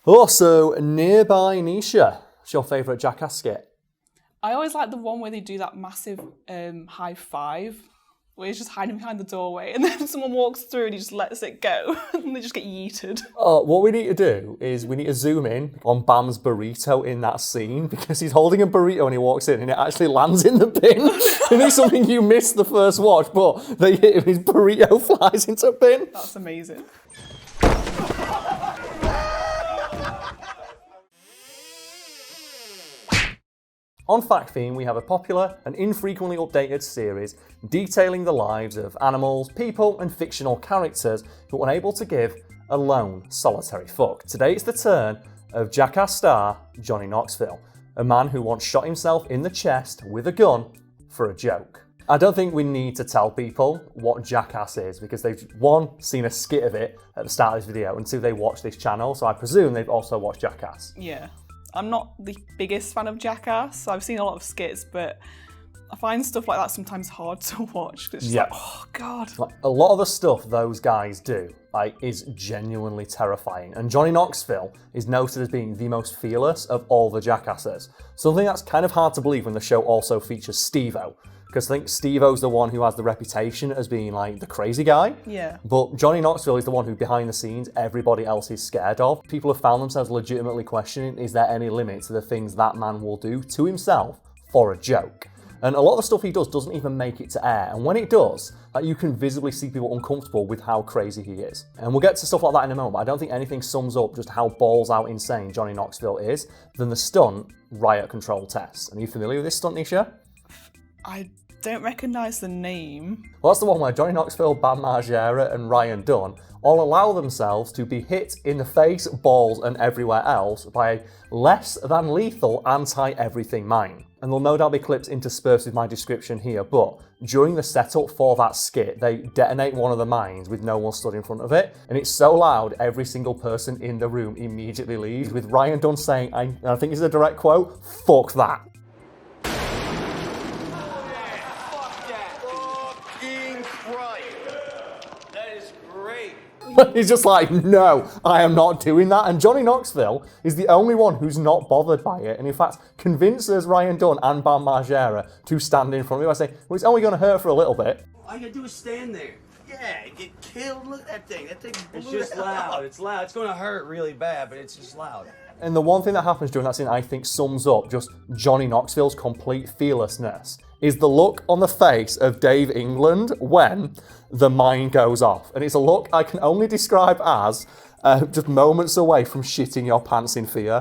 Also, Nearby Nisha. What's your favourite Jackass skit? I always like the one where they do that massive high five, where he's just hiding behind the doorway, and then someone walks through and he just lets it go, and they just get yeeted. What we need to do is we need to zoom in on Bam's burrito in that scene, because he's holding a burrito when he walks in and it actually lands in the bin. And it's something you missed the first watch, but they hit him, his burrito flies into a bin. That's amazing. On Fact Fiend, we have a popular and infrequently updated series detailing the lives of animals, people, and fictional characters who are unable to give a lone, solitary fuck. Today it's the turn of Jackass star Johnny Knoxville, a man who once shot himself in the chest with a gun for a joke. I don't think we need to tell people what Jackass is, because they've, one, seen a skit of it at the start of this video, and two, they watch this channel, so I presume they've also watched Jackass. Yeah. I'm not the biggest fan of Jackass. I've seen a lot of skits, but I find stuff like that sometimes hard to watch. It's just like, oh God. Like, a lot of the stuff those guys do is genuinely terrifying. And Johnny Knoxville is noted as being the most fearless of all the Jackasses. Something that's kind of hard to believe when the show also features Steve-O. Because I think Steve-O's the one who has the reputation as being like the crazy guy. Yeah. But Johnny Knoxville is the one who, behind the scenes, everybody else is scared of. People have found themselves legitimately questioning, is there any limit to the things that man will do to himself for a joke? And a lot of the stuff he does doesn't even make it to air. And when it does, you can visibly see people uncomfortable with how crazy he is. And we'll get to stuff like that in a moment, but I don't think anything sums up just how balls out insane Johnny Knoxville is than the stunt riot control test. Are you familiar with this stunt, Nisha? I don't recognise the name. Well, that's the one where Johnny Knoxville, Bam Margera, and Ryan Dunn all allow themselves to be hit in the face, balls, and everywhere else by a less than lethal anti-everything mine. And there'll no doubt be clips interspersed with my description here, but during the setup for that skit, they detonate one of the mines with no one stood in front of it, and it's so loud, every single person in the room immediately leaves, with Ryan Dunn saying, I think it's a direct quote, "Fuck that." He's just like, no, I am not doing that. And Johnny Knoxville is the only one who's not bothered by it, and in fact convinces Ryan Dunn and Bam Margera to stand in front of him. I say, well, it's only going to hurt for a little bit. All you gotta do is stand there. Yeah, get killed. Look at that thing. That thing. It's just loud. It's loud. It's going to hurt really bad, but it's just loud. And the one thing that happens during that scene I think sums up just Johnny Knoxville's complete fearlessness is the look on the face of Dave England when the mine goes off. And it's a look I can only describe as just moments away from shitting your pants in fear.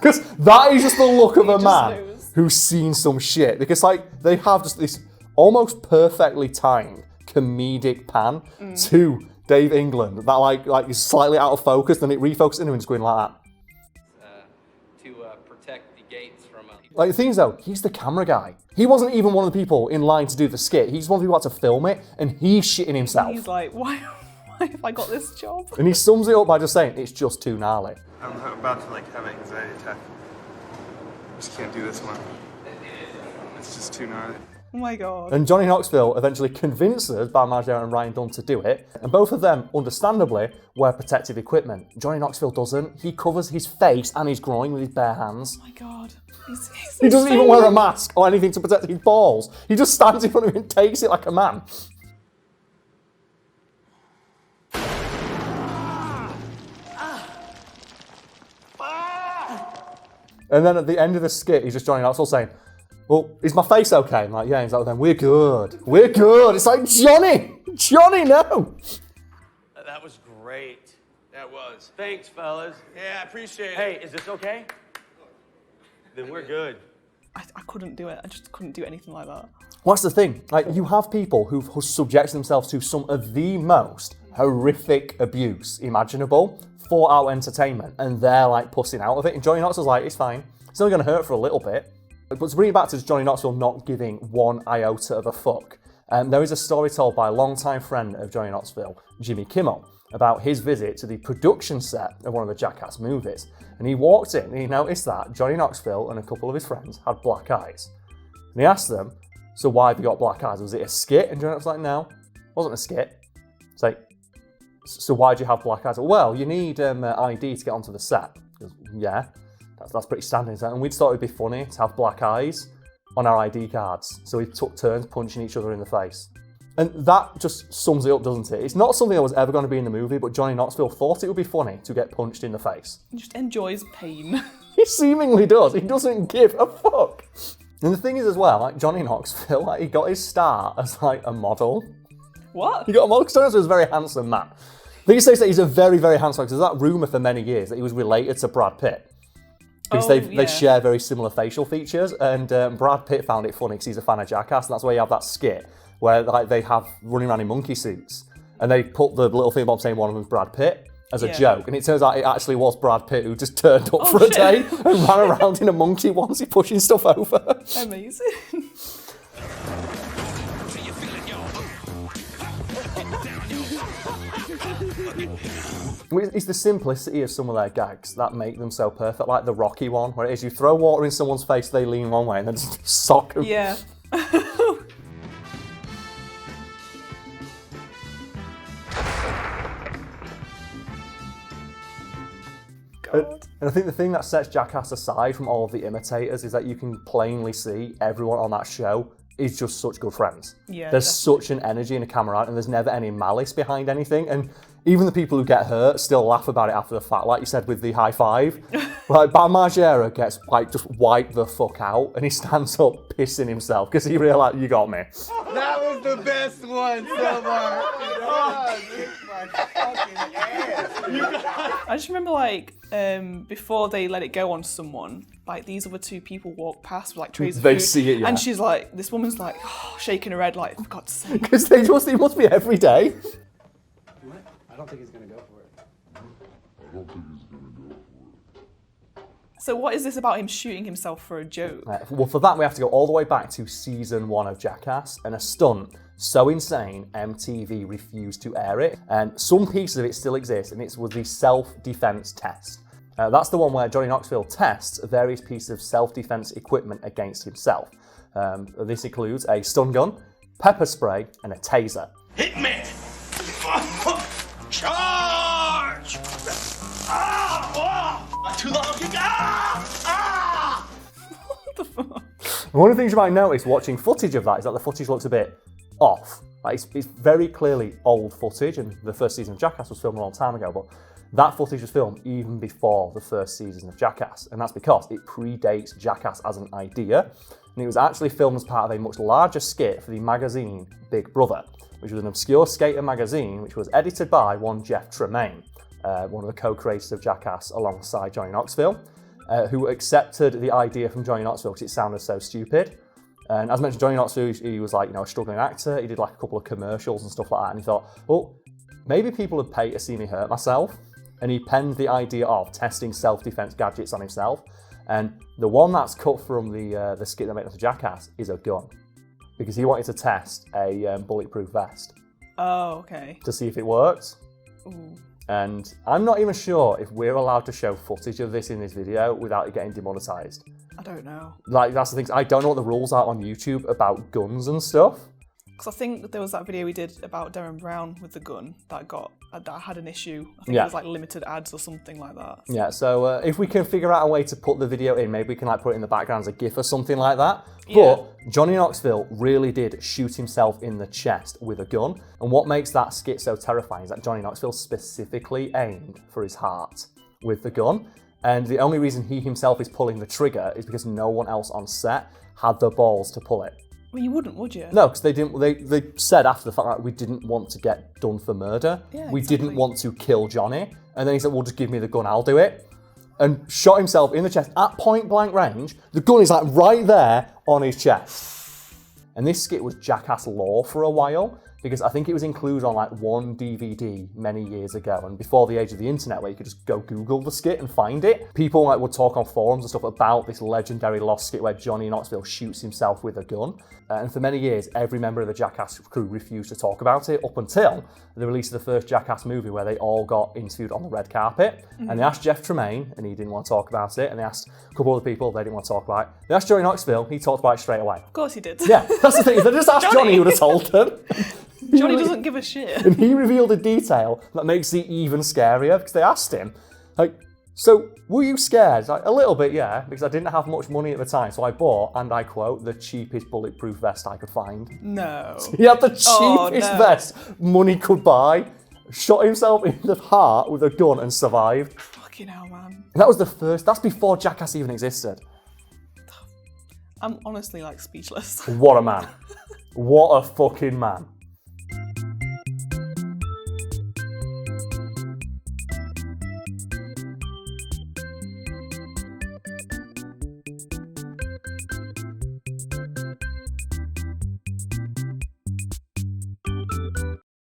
Because that is just the look of a man who's seen some shit. Because like they have just this almost perfectly timed comedic pan to Dave England that like is slightly out of focus, then it refocuses into him and it's going like that. To protect the gates from Like the thing is though, he's the camera guy. He wasn't even one of the people in line to do the skit. He's one of the people who had to film it, and he's shitting himself. He's like, why have I got this job? And he sums it up by just saying, it's just too gnarly. I'm about to like have an anxiety attack. I just can't do this one. It's just too gnarly. Oh my God. And Johnny Knoxville eventually convinces Bam Margera and Ryan Dunn to do it, and both of them, understandably, wear protective equipment. Johnny Knoxville doesn't. He covers his face and his groin with his bare hands. Oh my God. He doesn't even wear a mask or anything to protect his balls. He just stands in front of him and takes it like a man. And then at the end of the skit, he's just Johnny Knoxville saying, well, is my face okay? I'm like, yeah. He's like, then we're good. We're good. It's like, Johnny, no. That was great. That was. Thanks, fellas. Yeah, I appreciate it. Hey, is this okay? Then we're good. I couldn't do it. I just couldn't do anything like that. What's the thing? Like, you have people who've subjected themselves to some of the most horrific abuse imaginable for our entertainment, and they're like pussing out of it. And Johnny Knoxville's like, it's fine. It's only going to hurt for a little bit. But to bring it back to Johnny Knoxville not giving one iota of a fuck, there is a story told by a longtime friend of Johnny Knoxville, Jimmy Kimmel, about his visit to the production set of one of the Jackass movies. And he walked in and he noticed that Johnny Knoxville and a couple of his friends had black eyes. And he asked them, so why have you got black eyes? Was it a skit? And Johnny Knoxville was like, no, it wasn't a skit. It's like, so why do you have black eyes? Well, you need ID to get onto the set. He goes, yeah, that's pretty standard. And we thought it'd be funny to have black eyes on our ID cards. So we took turns punching each other in the face. And that just sums it up, doesn't it? It's not something that was ever going to be in the movie, but Johnny Knoxville thought it would be funny to get punched in the face. He just enjoys pain. He seemingly does. He doesn't give a fuck. And the thing is as well, like Johnny Knoxville, like he got his start as like a model. What? He got a model because Johnny Knoxville was a very handsome man. These days that he's a very, very handsome man, because there's that rumour for many years that he was related to Brad Pitt. Because they share very similar facial features, and Brad Pitt found it funny because he's a fan of Jackass, and that's why you have that skit where like they have running around in monkey suits, and they put the little thing about saying one of them's Brad Pitt as a joke, and it turns out it actually was Brad Pitt who just turned up for a day and ran around in a monkey onesie pushing stuff over. Amazing. It's the simplicity of some of their gags that make them so perfect, like the Rocky one, where it is you throw water in someone's face, they lean one way, and then just sock them. Yeah. And I think the thing that sets Jackass aside from all of the imitators is that you can plainly see everyone on that show is just such good friends. Yeah, there's definitely. such an energy and a camaraderie, and there's never any malice behind anything. And even the people who get hurt still laugh about it after the fact, like you said with the high five. Like Bam Margera gets like just wiped the fuck out, and he stands up pissing himself because he realised you got me. That was the best one so far. Oh, kick my fucking ass. I just remember like before they let it go on someone, like these other two people walk past with like trays of They food, see it, yeah. and she's like, this woman's like shaking her head like, for God's sake. Because it must be every day. I don't think he's gonna go for it. So what is this about him shooting himself for a joke? Well, for that we have to go all the way back to season 1 of Jackass, and a stunt so insane MTV refused to air it, and some pieces of it still exist, and it was the self-defense test. That's the one where Johnny Knoxville tests various pieces of self-defense equipment against himself. This includes a stun gun, pepper spray, and a taser. Hit me! Charge! Ah! Oh! Too long. Ah! What the fuck? One of the things you might notice watching footage of that is that the footage looks a bit off. Like it's very clearly old footage, and the first season of Jackass was filmed a long time ago, but that footage was filmed even before the first season of Jackass, and that's because it predates Jackass as an idea, and it was actually filmed as part of a much larger skit for the magazine Big Brother, which was an obscure skater magazine which was edited by one Jeff Tremaine, one of the co-creators of Jackass alongside Johnny Knoxville, who accepted the idea from Johnny Knoxville because it sounded so stupid. And as mentioned, Johnny Knoxville, he was like, a struggling actor. He did like a couple of commercials and stuff like that. And he thought, well, maybe people would pay to see me hurt myself. And he penned the idea of testing self-defense gadgets on himself. And the one that's cut from the skit that made into Jackass is a gun, because he wanted to test a bulletproof vest. Oh, okay. To see if it worked. Ooh. And I'm not even sure if we're allowed to show footage of this in this video without it getting demonetized. I don't know. Like, that's the thing. I don't know what the rules are on YouTube about guns and stuff. Because I think there was that video we did about Darren Brown with the gun that had an issue. I think Yeah. it was like limited ads or something like that. Yeah, so if we can figure out a way to put the video in, maybe we can like put it in the background as a GIF or something like that. Yeah. But Johnny Knoxville really did shoot himself in the chest with a gun. And what makes that skit so terrifying is that Johnny Knoxville specifically aimed for his heart with the gun. And the only reason he himself is pulling the trigger is because no one else on set had the balls to pull it. Well, you wouldn't, would you? No, because they didn't. They said after the fact that we didn't want to get done for murder. Yeah, we exactly. didn't want to kill Johnny. And then he said, well, just give me the gun, I'll do it. And shot himself in the chest at point blank range. The gun is like right there on his chest. And this skit was Jackass Law for a while, because I think it was included on like one DVD many years ago, and before the age of the internet where you could just go Google the skit and find it. People like would talk on forums and stuff about this legendary lost skit where Johnny Knoxville shoots himself with a gun. And for many years, every member of the Jackass crew refused to talk about it up until the release of the first Jackass movie, where they all got interviewed on the red carpet. Mm-hmm. And they asked Jeff Tremaine, and he didn't want to talk about it. And they asked a couple other people, they didn't want to talk about it. They asked Johnny Knoxville, he talked about it straight away. Of course he did. Yeah, that's the thing. If they just asked Johnny, he would have told them. Johnny doesn't give a shit. And he revealed a detail that makes it even scarier because they asked him, like, so were you scared? Like, a little bit, yeah, because I didn't have much money at the time. So I bought, and I quote, the cheapest bulletproof vest I could find. No. He had the cheapest Oh, no. vest money could buy, shot himself in the heart with a gun and survived. Fucking hell, man. And that was the first, that's before Jackass even existed. I'm honestly like speechless. What a man. What a fucking man.